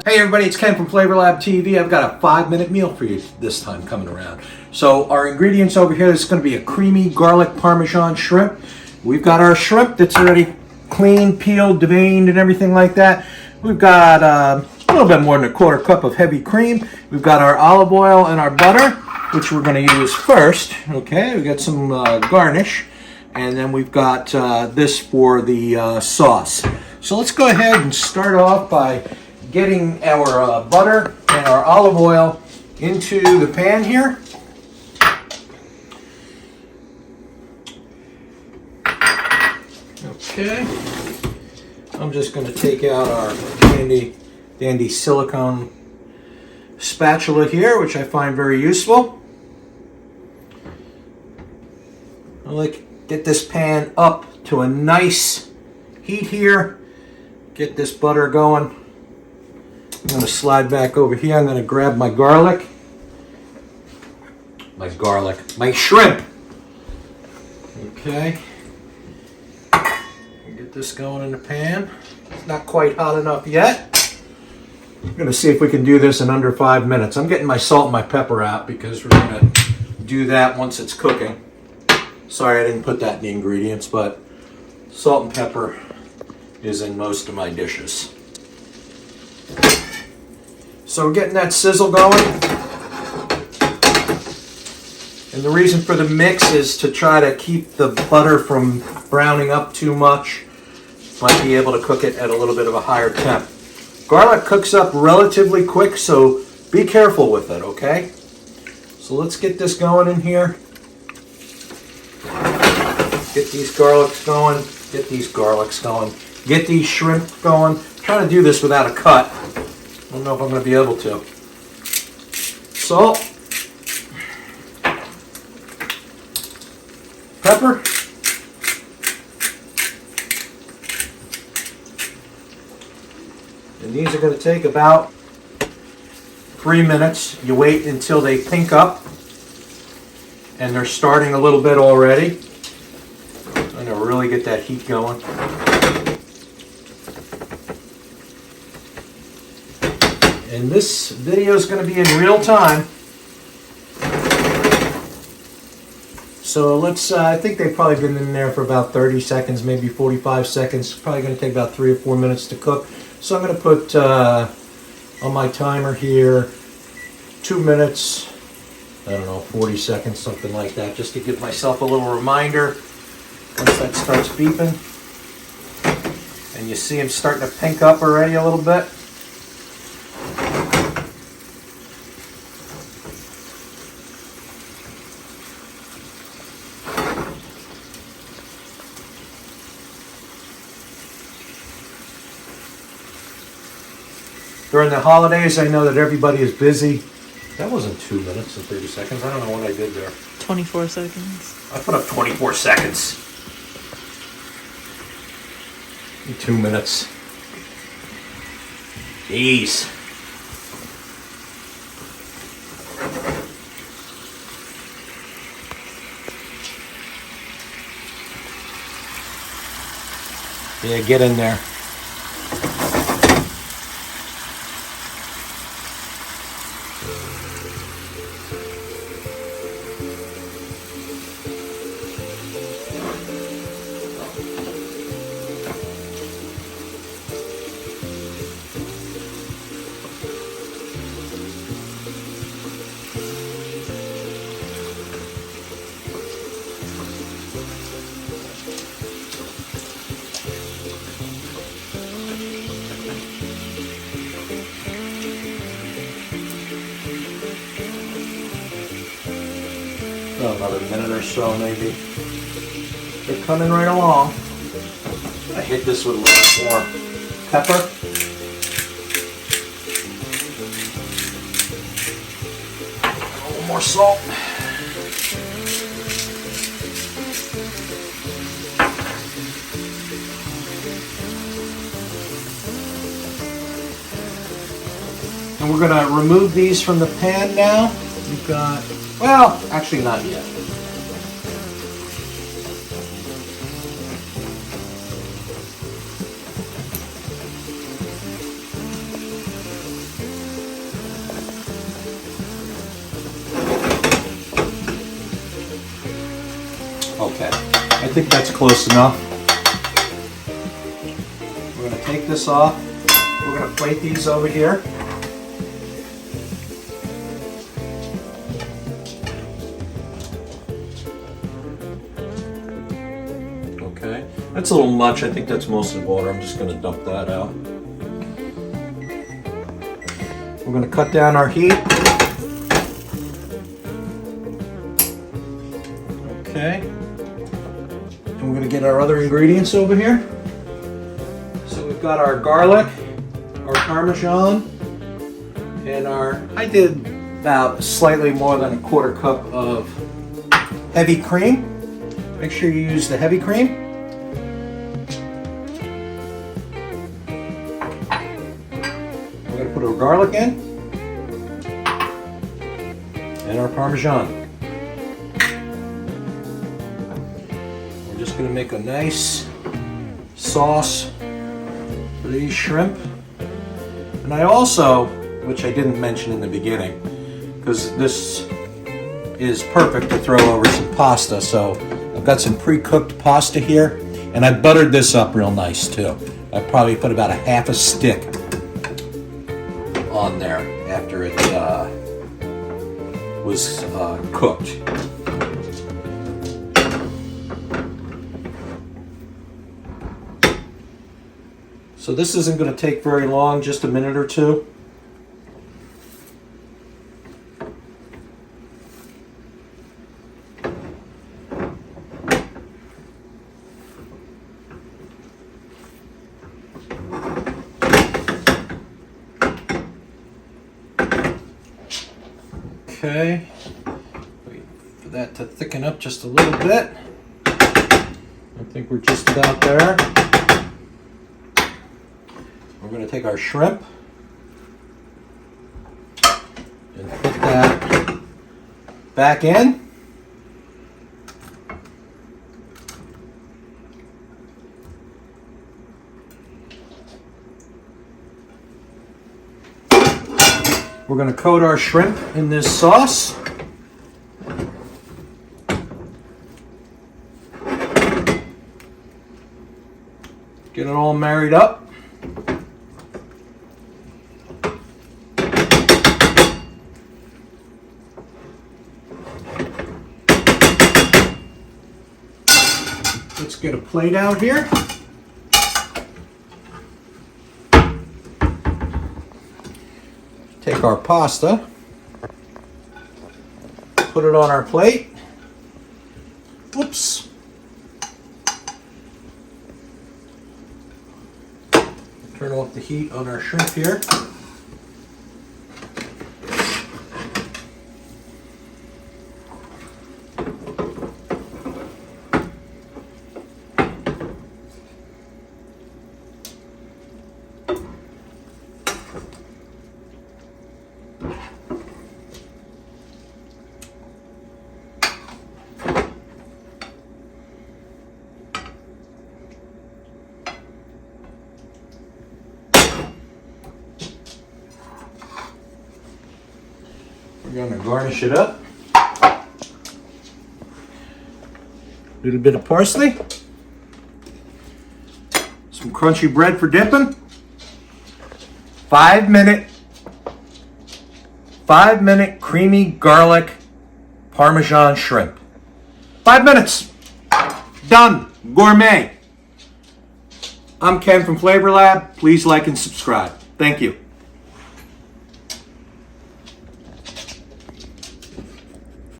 Hey everybody, it's Ken from Flavor Lab TV. I've got a 5-minute meal for you this time coming around. So our ingredients over here is going to be a creamy garlic Parmesan shrimp. We've got our shrimp that's already cleaned, peeled, deveined, and everything like that. We've got a little bit more than a quarter cup of heavy cream. We've got our olive oil and our butter, which we're going to use first. Okay, we've got some garnish, and then we've got this for the sauce. So let's go ahead and start off by getting our butter and our olive oil into the pan here. Okay, I'm just going to take out our dandy silicone spatula here, which I find very useful. I like to get this pan up to a nice heat here. Get this butter going. I'm going to slide back over here. I'm going to grab my shrimp. Okay. Get this going in the pan. It's not quite hot enough yet. I'm going to see if we can do this in under 5 minutes. I'm getting my salt and my pepper out because we're going to do that once it's cooking. Sorry I didn't put that in the ingredients, but salt and pepper is in most of my dishes. So we're getting that sizzle going. And the reason for the mix is to try to keep the butter from browning up too much. Might be able to cook it at a little bit of a higher temp. Garlic cooks up relatively quick, so be careful with it, okay? So let's get this going in here. Get these garlics going. Get these garlics going. Get these shrimp going. I'm trying to do this without a cut. I don't know if I'm going to be able to. Salt. Pepper. And these are going to take about 3 minutes. You wait until they pink up. And they're starting a little bit already. I'm going to really get that heat going. And this video is going to be in real time. So let's, I think they've probably been in there for about 30 seconds, maybe 45 seconds. Probably going to take about 3 or 4 minutes to cook. So I'm going to put on my timer here 2 minutes, I don't know, 40 seconds, something like that, just to give myself a little reminder once that starts beeping. And you see them starting to pink up already a little bit. During the holidays, I know that everybody is busy. That wasn't 2 minutes and 30 seconds. I don't know what I did there. 24 seconds. I put up 24 seconds. 2 minutes. Jeez. Yeah, get in there. Another minute or so maybe. They're coming right along. I hit this with a little more pepper. A little more salt. And we're going to remove these from the pan now. We've got, well, actually not yet. Okay, I think that's close enough. We're going to take this off. We're going to plate these over here. Okay, that's a little much. I think that's mostly water. I'm just going to dump that out. We're going to cut down our heat. Okay. And we're going to get our other ingredients over here. So we've got our garlic, our Parmesan, and I did about slightly more than a quarter cup of heavy cream. Make sure you use the heavy cream. We're going to put our garlic in and our Parmesan. We're just going to make a nice sauce for these shrimp. And I also, which I didn't mention in the beginning, because this is perfect to throw over some pasta, so I've got some pre-cooked pasta here, and I buttered this up real nice too. I probably put about a half a stick on there after it was cooked. So this isn't going to take very long, just a minute or two. Okay, wait for that to thicken up just a little bit. I think we're just about there. We're going to take our shrimp and put that back in. We're going to coat our shrimp in this sauce. Get it all married up. Let's get a plate out here. Take our pasta, put it on our plate. Whoops. Turn off the heat on our shrimp here. We're going to garnish it up. A little bit of parsley. Some crunchy bread for dipping. 5-minute creamy garlic Parmesan shrimp. 5 minutes. Done. Gourmet. I'm Ken from Flavor Lab. Please like and subscribe. Thank you.